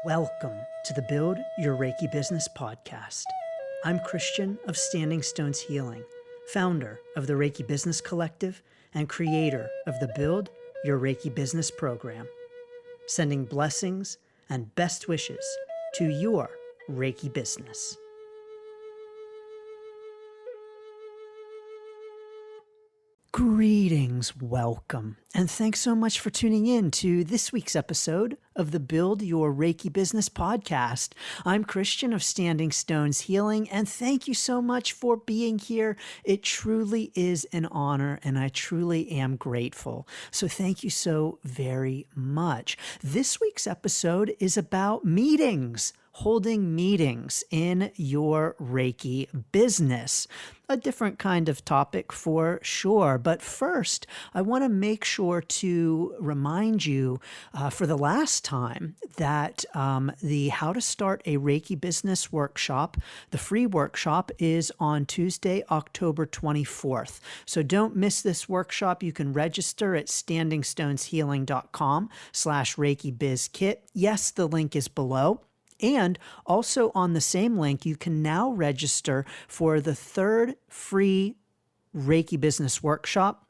Welcome to the Build Your Reiki Business podcast. I'm Christian of Standing Stones Healing, founder of the Reiki Business Collective and creator of the Build Your Reiki Business program, sending blessings and best wishes to your Reiki business. Greetings, welcome, and thanks so much for tuning in to this week's episode of the Build Your Reiki Business podcast. I'm Christian of Standing Stones Healing, and thank you so much for being here. It truly is an honor, and I truly am grateful. So thank you so very much. This week's episode is about meetings. Holding meetings in your Reiki business. A different kind of topic for sure. But first, I want to make sure to remind you for the last time that the How to Start a Reiki Business workshop, the free workshop, is on Tuesday, October 24th. So don't miss this workshop. You can register at standingstoneshealing.com/ReikiBizKit. Yes, the link is below. And also on the same link, you can now register for the third free Reiki Business workshop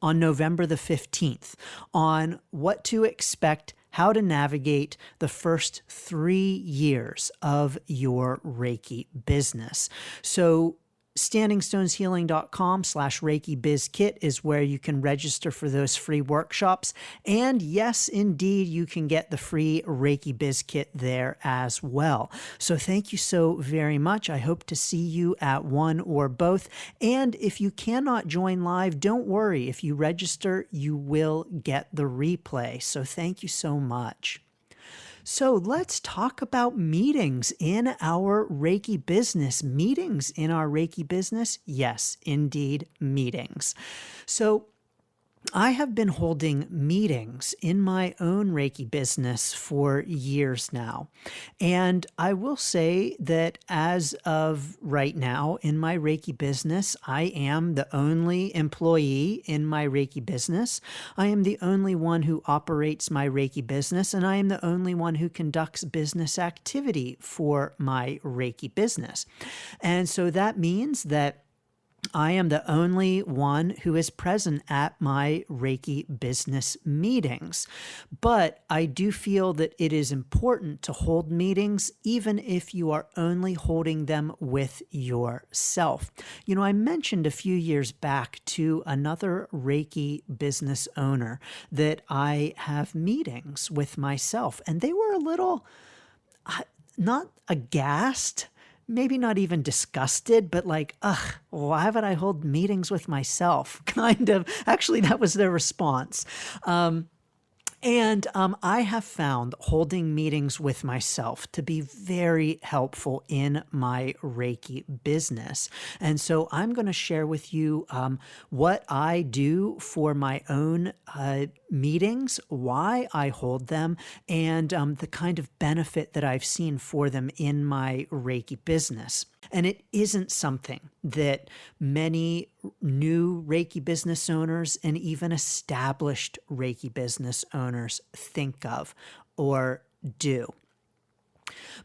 on November the 15th on what to expect, how to navigate the first 3 years of your Reiki business. So standingstoneshealing.com/ReikiBizKit is where you can register for those free workshops. And yes, indeed, you can get the free Reiki Biz Kit there as well. So thank you so very much. I hope to see you at one or both. And if you cannot join live, don't worry. If you register, you will get the replay. So thank you so much. So let's talk about meetings in our Reiki business. Meetings in our Reiki business? Yes, indeed, meetings. So I have been holding meetings in my own Reiki business for years now. And I will say that as of right now in my Reiki business, I am the only employee in my Reiki business. I am the only one who operates my Reiki business, and I am the only one who conducts business activity for my Reiki business. And so that means that I am the only one who is present at my Reiki business meetings. But I do feel that it is important to hold meetings even if you are only holding them with yourself. You know, I mentioned a few years back to another Reiki business owner that I have meetings with myself, and they were a little not aghast, maybe not even disgusted, but like, why would I hold meetings with myself? Kind of. Actually, that was their response. And I have found holding meetings with myself to be very helpful in my Reiki business. And so I'm going to share with you what I do for my own meetings, why I hold them, and the kind of benefit that I've seen for them in my Reiki business. And it isn't something that many new Reiki business owners and even established Reiki business owners think of or do.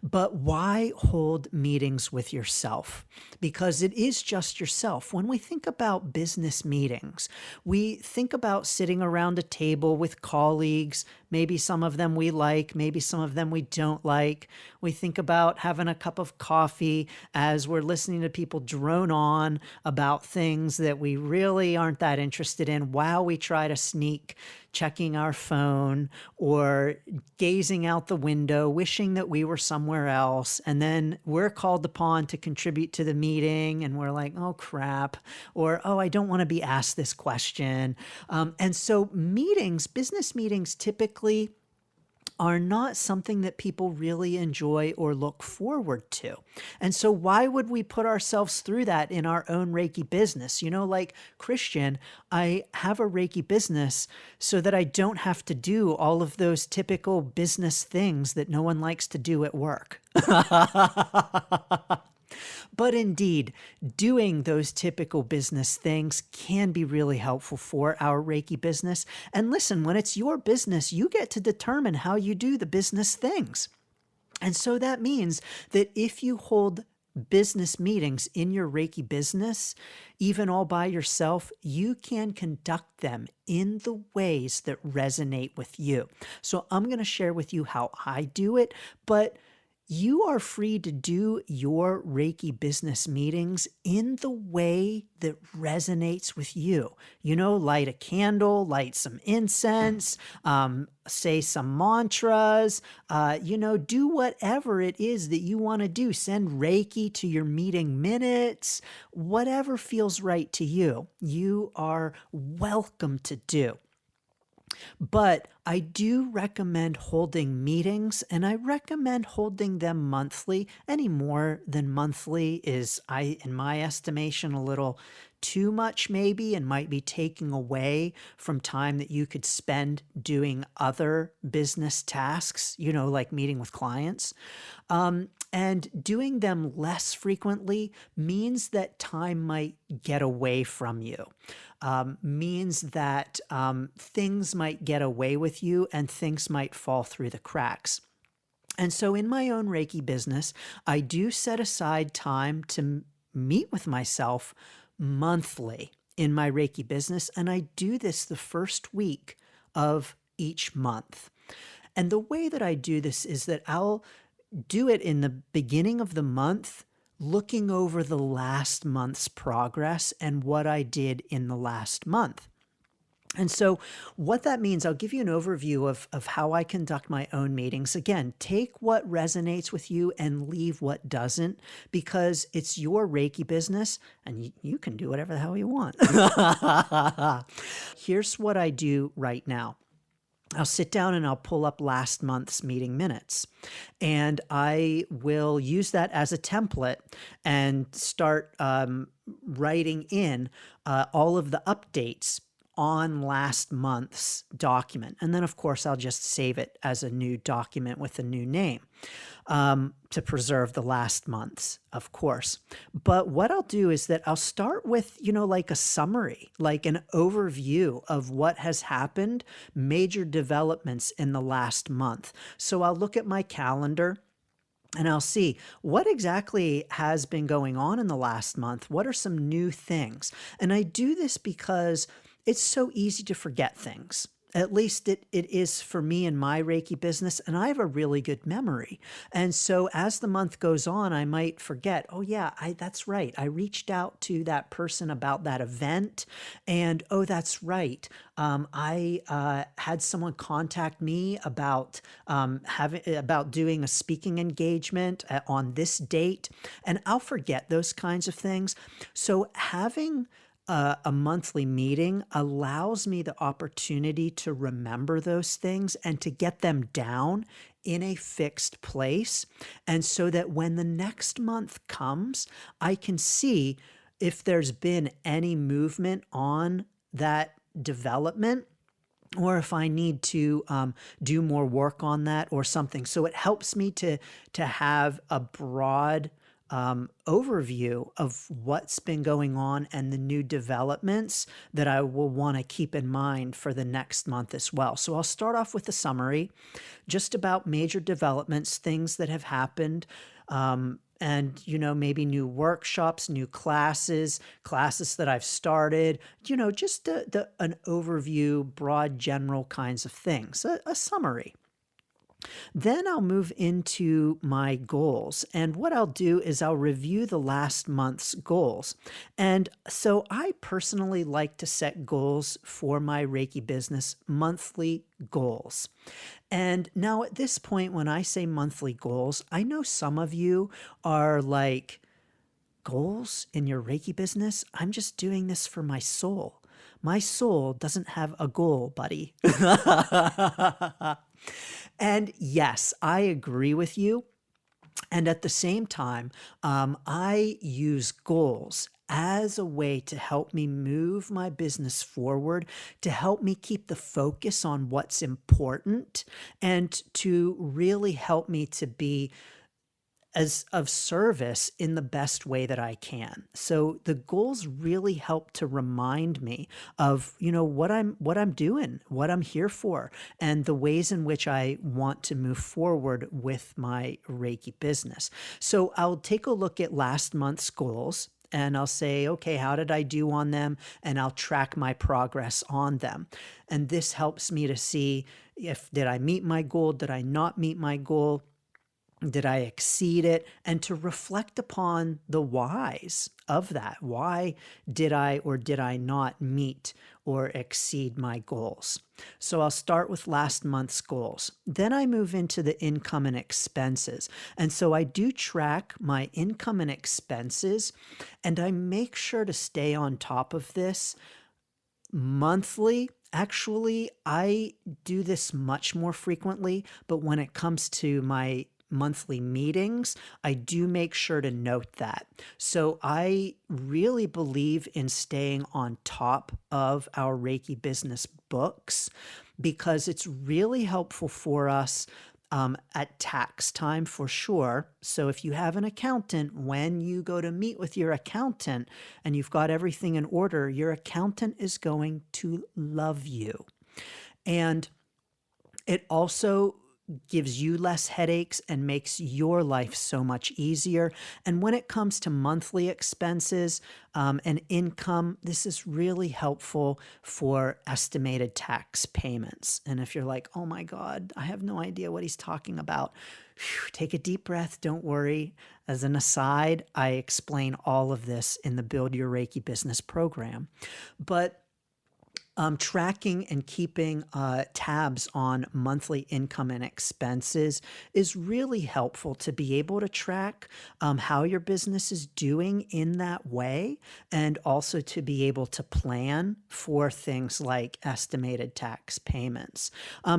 But why hold meetings with yourself? Because it is just yourself. When we think about business meetings, we think about sitting around a table with colleagues. Maybe some of them we like, maybe some of them we don't like. We think about having a cup of coffee as we're listening to people drone on about things that we really aren't that interested in while we try to sneak checking our phone or gazing out the window, wishing that we were somewhere else. And then we're called upon to contribute to the meeting and we're like, oh crap, or, oh, I don't want to be asked this question. And so meetings, business meetings typically are not something that people really enjoy or look forward to. And so why would we put ourselves through that in our own Reiki business? You know, like Christian, I have a Reiki business so that I don't have to do all of those typical business things that no one likes to do at work. But indeed, doing those typical business things can be really helpful for our Reiki business. And listen, when it's your business, you get to determine how you do the business things. And so that means that if you hold business meetings in your Reiki business, even all by yourself, you can conduct them in the ways that resonate with you. So I'm going to share with you how I do it, but you are free to do your Reiki business meetings in the way that resonates with you. Light a candle, light some incense, say some mantras, do whatever it is that you want to do. Send Reiki to your meeting minutes, whatever feels right to you, you are welcome to do. But I do recommend holding meetings, and I recommend holding them monthly. Any more than monthly is, in my estimation, a little too much maybe, and might be taking away from time that you could spend doing other business tasks, like meeting with clients. And doing them less frequently means that time might get away from you, means that things might get away with you and things might fall through the cracks. And so in my own Reiki business, I do set aside time to meet with myself monthly in my Reiki business. And I do this the first week of each month. And the way that I do this is that I'll do it in the beginning of the month, looking over the last month's progress and what I did in the last month. And so what that means, I'll give you an overview of how I conduct my own meetings. Again, take what resonates with you and leave what doesn't, because it's your Reiki business and you can do whatever the hell you want. Here's what I do right now. I'll sit down and I'll pull up last month's meeting minutes, and I will use that as a template and start writing in all of the updates on last month's document. And then, of course, I'll just save it as a new document with a new name to preserve the last month's, of course. But what I'll do is that I'll start with, like a summary, like an overview of what has happened, major developments in the last month. So I'll look at my calendar and I'll see what exactly has been going on in the last month. What are some new things? And I do this because it's so easy to forget things. At least it is for me in my Reiki business, and I have a really good memory. And so as the month goes on, I might forget, oh yeah, that's right. I reached out to that person about that event, and oh, that's right. I had someone contact me about doing a speaking engagement on this date, and I'll forget those kinds of things. So having a monthly meeting allows me the opportunity to remember those things and to get them down in a fixed place. And so that when the next month comes, I can see if there's been any movement on that development, or if I need to do more work on that or something. So it helps me to have a broad overview of what's been going on and the new developments that I will want to keep in mind for the next month as well. So I'll start off with a summary just about major developments, things that have happened, and, maybe new workshops, new classes that I've started, just an overview, broad, general kinds of things, a summary. Then I'll move into my goals. And what I'll do is I'll review the last month's goals. And so I personally like to set goals for my Reiki business, monthly goals. And now at this point, when I say monthly goals, I know some of you are like, goals in your Reiki business? I'm just doing this for my soul. My soul doesn't have a goal, buddy. And yes, I agree with you. And at the same time, I use goals as a way to help me move my business forward, to help me keep the focus on what's important, and to really help me to be as of service in the best way that I can. So the goals really help to remind me of, what I'm doing, what I'm here for, and the ways in which I want to move forward with my Reiki business. So I'll take a look at last month's goals and I'll say, okay, how did I do on them? And I'll track my progress on them. And this helps me to see, if did I meet my goal? Did I not meet my goal? Did I exceed it? And to reflect upon the whys of that. Why did I or did I not meet or exceed my goals? So I'll start with last month's goals. Then I move into the income and expenses. And so I do track my income and expenses, and I make sure to stay on top of this monthly. Actually, I do this much more frequently, but when it comes to my monthly meetings, I do make sure to note that. So I really believe in staying on top of our Reiki business books because it's really helpful for us at tax time for sure. So if you have an accountant, when you go to meet with your accountant and you've got everything in order, your accountant is going to love you. And it also gives you less headaches and makes your life so much easier. And when it comes to monthly expenses and income, this is really helpful for estimated tax payments. And if you're like, oh my God, I have no idea what he's talking about, take a deep breath. Don't worry. As an aside, I explain all of this in the Build Your Reiki Business program. But tracking and keeping tabs on monthly income and expenses is really helpful to be able to track how your business is doing in that way, and also to be able to plan for things like estimated tax payments.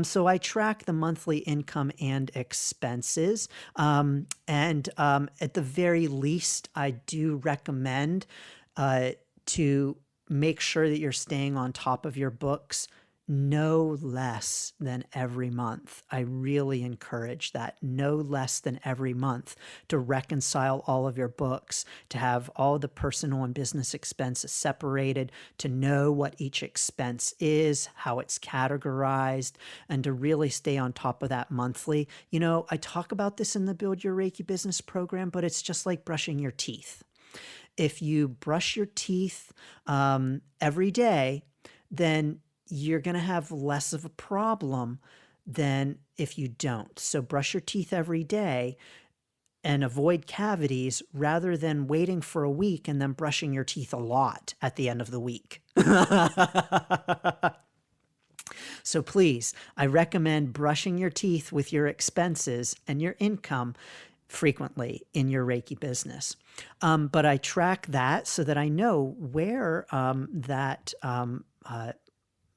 So I track the monthly income and expenses, and at the very least, I do recommend to make sure that you're staying on top of your books no less than every month. I really encourage that. No less than every month to reconcile all of your books, to have all the personal and business expenses separated, to know what each expense is, how it's categorized, and to really stay on top of that monthly. I talk about this in the Build Your Reiki Business program, but it's just like brushing your teeth. If you brush your teeth every day, then you're going to have less of a problem than if you don't. So brush your teeth every day and avoid cavities rather than waiting for a week and then brushing your teeth a lot at the end of the week. So please, I recommend brushing your teeth with your expenses and your income frequently in your Reiki business. But I track that so that I know where that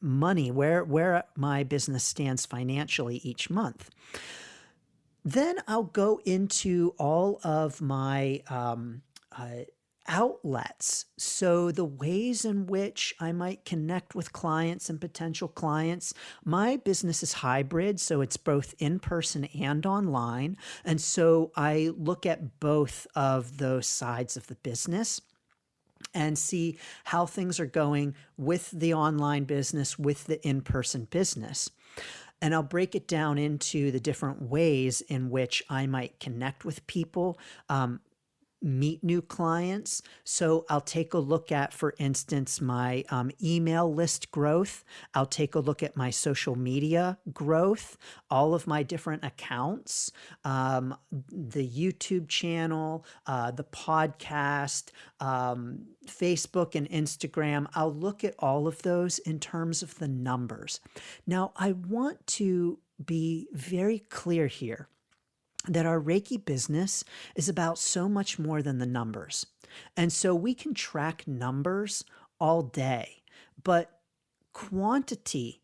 money, where my business stands financially each month. Then I'll go into all of my outlets. So the ways in which I might connect with clients and potential clients. My business is hybrid, so it's both in person and online. And so I look at both of those sides of the business and see how things are going with the online business, with the in-person business. And I'll break it down into the different ways in which I might connect with people, meet new clients. So I'll take a look at, for instance, my email list growth. I'll take a look at my social media growth, all of my different accounts, the YouTube channel, the podcast, Facebook and Instagram. I'll look at all of those in terms of the numbers. Now, I want to be very clear here that our Reiki business is about so much more than the numbers. And so we can track numbers all day, but quantity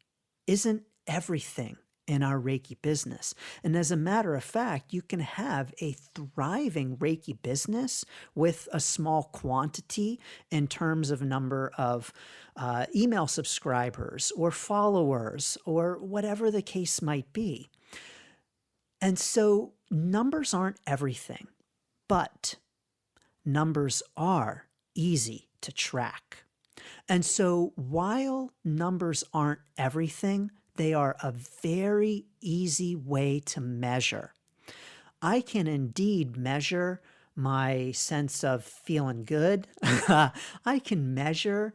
isn't everything in our Reiki business. And as a matter of fact, you can have a thriving Reiki business with a small quantity in terms of number of email subscribers or followers or whatever the case might be. And so numbers aren't everything. but numbers are easy to track. And so while numbers aren't everything, they are a very easy way to measure. I can indeed measure my sense of feeling good. I can measure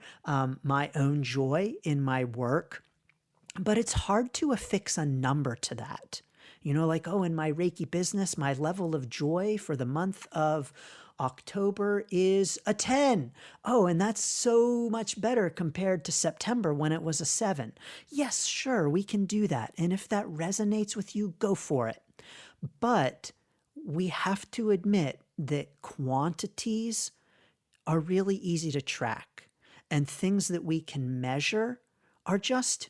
my own joy in my work, but it's hard to affix a number to that. Like, oh, in my Reiki business, my level of joy for the month of October is a 10. Oh, and that's so much better compared to September when it was a 7. Yes, sure, we can do that. And if that resonates with you, go for it. But we have to admit that quantities are really easy to track, and things that we can measure are just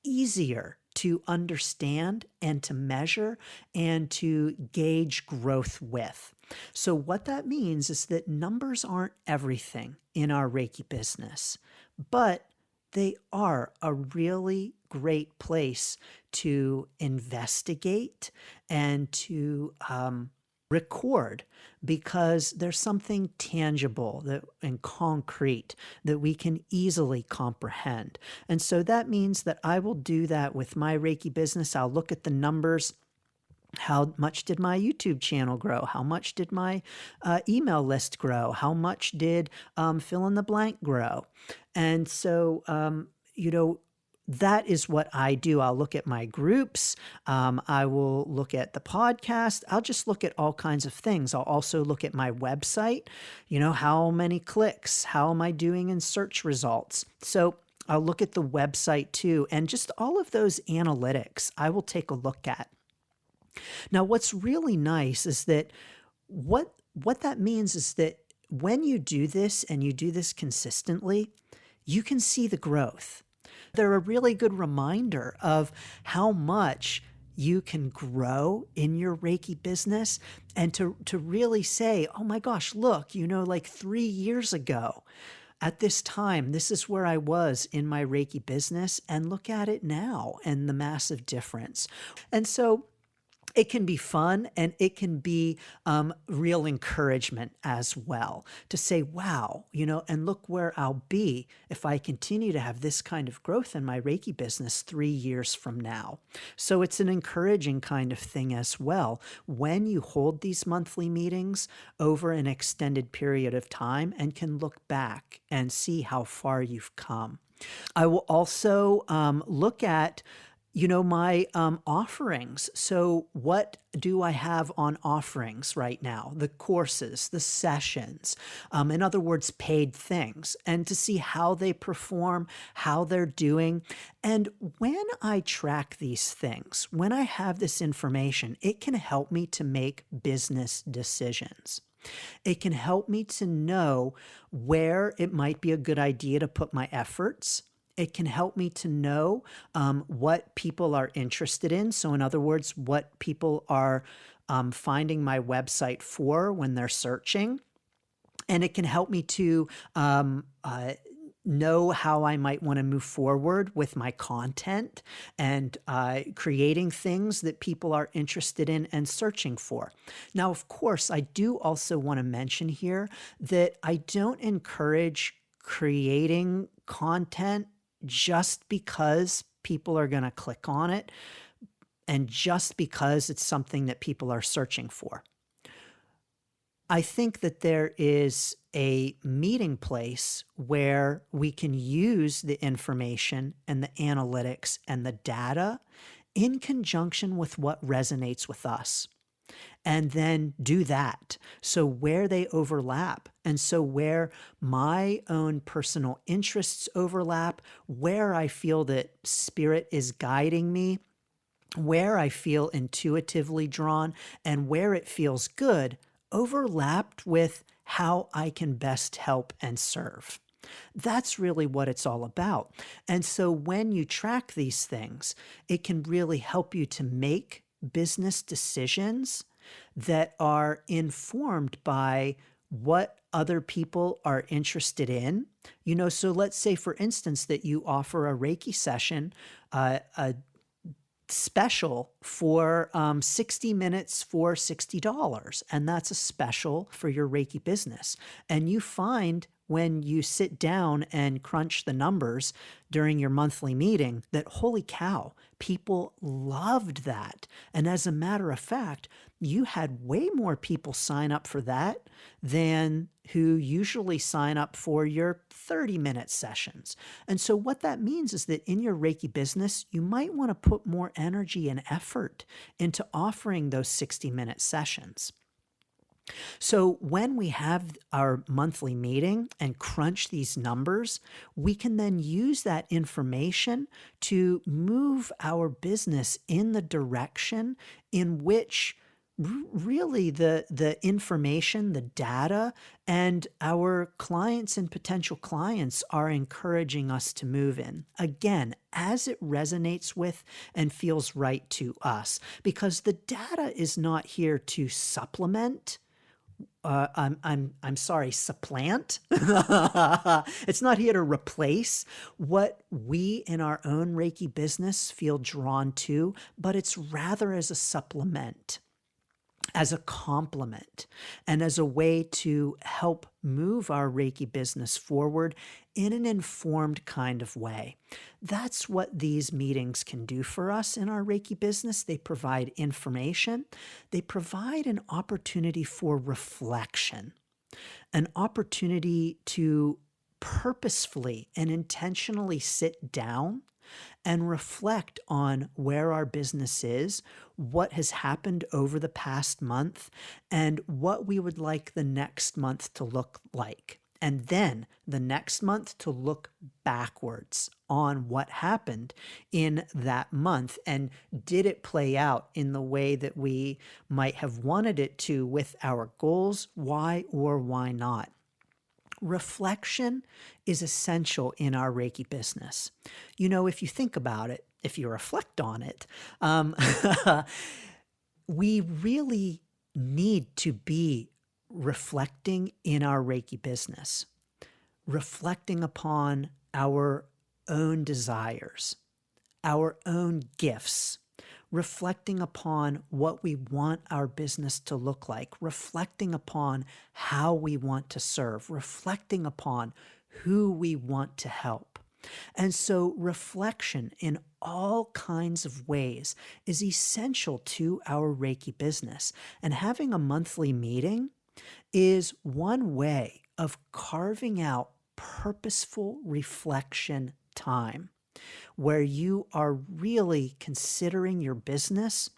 easier to understand and to measure and to gauge growth with. So what that means is that numbers aren't everything in our Reiki business, but they are a really great place to investigate and to record, because there's something tangible and concrete that we can easily comprehend. And so that means that I will do that with my Reiki business. I'll look at the numbers. How much did my YouTube channel grow? How much did my email list grow? How much did fill in the blank grow? And so, that is what I do. I'll look at my groups. I will look at the podcast. I'll just look at all kinds of things. I'll also look at my website. How many clicks? How am I doing in search results? So I'll look at the website too. And just all of those analytics, I will take a look at. Now, what's really nice is that what that means is that when you do this and you do this consistently, you can see the growth. They're a really good reminder of how much you can grow in your Reiki business, and to really say, oh my gosh, look, like 3 years ago at this time, this is where I was in my Reiki business, and look at it now and the massive difference. And so it can be fun, and it can be real encouragement as well to say, wow, and look where I'll be if I continue to have this kind of growth in my Reiki business 3 years from now. So it's an encouraging kind of thing as well when you hold these monthly meetings over an extended period of time and can look back and see how far you've come. I will also look at my offerings. So what do I have on offerings right now? The courses, the sessions, in other words, paid things, and to see how they perform, how they're doing. And when I track these things, when I have this information, it can help me to make business decisions. It can help me to know where it might be a good idea to put my efforts. It can help me to know what people are interested in. So in other words, what people are finding my website for when they're searching. And it can help me to know how I might want to move forward with my content and creating things that people are interested in and searching for. Now, of course, I do also want to mention here that I don't encourage creating content just because people are going to click on it and just because it's something that people are searching for. I think that there is a meeting place where we can use the information and the analytics and the data in conjunction with what resonates with us, and then do that. So where they overlap, and so where my own personal interests overlap, where I feel that spirit is guiding me, where I feel intuitively drawn, and where it feels good, overlapped with how I can best help and serve. That's really what it's all about. And so when you track these things, it can really help you to make business decisions that are informed by what other people are interested in. So let's say, for instance, that you offer a Reiki session special for 60 minutes for $60. And that's a special for your Reiki business. And you find when you sit down and crunch the numbers during your monthly meeting that, holy cow, people loved that. And as a matter of fact, you had way more people sign up for that than who usually sign up for your 30-minute sessions. And so what that means is that in your Reiki business, you might want to put more energy and effort into offering those 60-minute sessions. So when we have our monthly meeting and crunch these numbers, we can then use that information to move our business in the direction in which really the information, the data, and our clients and potential clients are encouraging us to move in. Again, as it resonates with and feels right to us, because the data is not here to supplement. I'm sorry, supplant. It's not here to replace what we in our own Reiki business feel drawn to, but it's rather as a supplement, as a complement, and as a way to help move our Reiki business forward in an informed kind of way. That's what these meetings can do for us in our Reiki business. They provide information. They provide an opportunity for reflection, an opportunity to purposefully and intentionally sit down and reflect on where our business is, what has happened over the past month, and what we would like the next month to look like. And then the next month to look backwards on what happened in that month. And did it play out in the way that we might have wanted it to with our goals? Why or why not? Reflection is essential in our Reiki business. You know, if you think about it, if you reflect on it, we really need to be reflecting in our Reiki business, reflecting upon our own desires, our own gifts, reflecting upon what we want our business to look like, reflecting upon how we want to serve, reflecting upon who we want to help. And so reflection in all kinds of ways is essential to our Reiki business. And having a monthly meeting is one way of carving out purposeful reflection time, where you are really considering your business,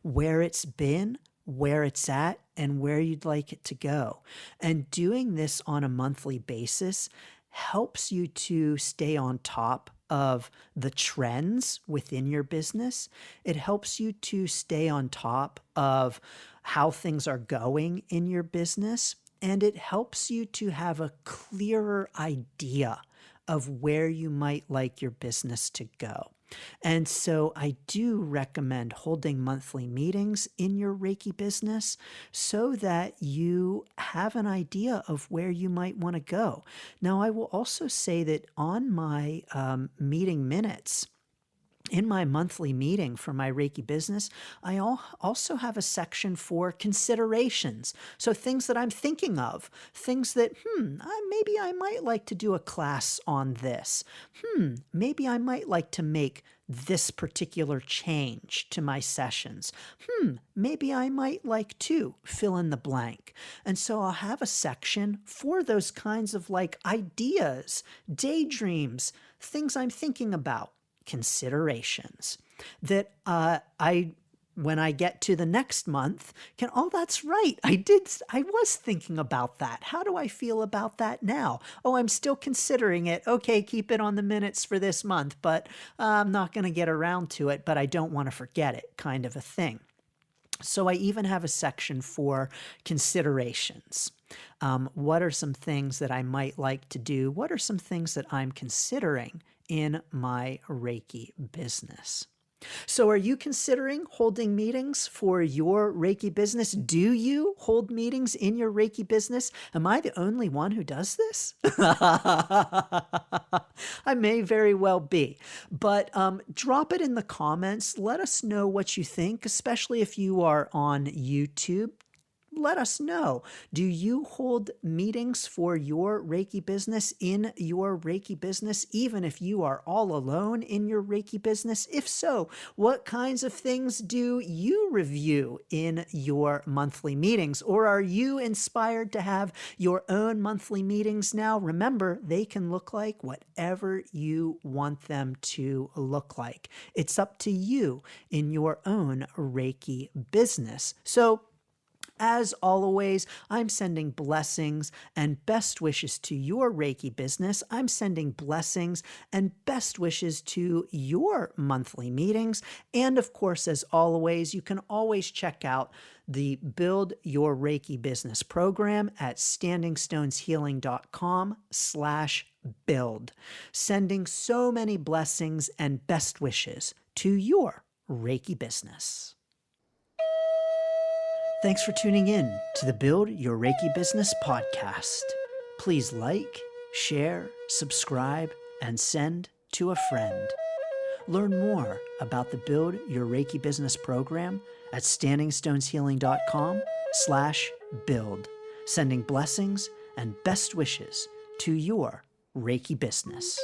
where it's been, where it's at, and where you'd like it to go. And doing this on a monthly basis helps you to stay on top of the trends within your business. It helps you to stay on top of how things are going in your business. And it helps you to have a clearer idea of where you might like your business to go. And so I do recommend holding monthly meetings in your Reiki business so that you have an idea of where you might want to go. Now, I will also say that on my meeting minutes, in my monthly meeting for my Reiki business, I also have a section for considerations. So things that I'm thinking of, things that, maybe I might like to do a class on this. Maybe I might like to make this particular change to my sessions. Maybe I might like to fill in the blank. And so I'll have a section for those kinds of like ideas, daydreams, things I'm thinking about, considerations that when I get to the next month, that's right. I was thinking about that. How do I feel about that now? Oh, I'm still considering it. Okay, keep it on the minutes for this month, but I'm not going to get around to it, but I don't want to forget it, kind of a thing. So I even have a section for considerations. What are some things that I might like to do? What are some things that I'm considering in my Reiki business? So, are you considering holding meetings for your Reiki business? Do you hold meetings in your Reiki business? Am I the only one who does this? I may very well be. But drop it in the comments. Let us know what you think, especially if you are on YouTube. Let us know. Do you hold meetings for your Reiki business in your Reiki business, even if you are all alone in your Reiki business? If so, what kinds of things do you review in your monthly meetings? Or are you inspired to have your own monthly meetings now? Remember, they can look like whatever you want them to look like. It's up to you in your own Reiki business. So, as always, I'm sending blessings and best wishes to your Reiki business. I'm sending blessings and best wishes to your monthly meetings. And of course, as always, you can always check out the Build Your Reiki Business program at standingstoneshealing.com/build. Sending so many blessings and best wishes to your Reiki business. Thanks for tuning in to the Build Your Reiki Business podcast. Please like, share, subscribe, and send to a friend. Learn more about the Build Your Reiki Business program at standingstoneshealing.com/build. Sending blessings and best wishes to your Reiki business.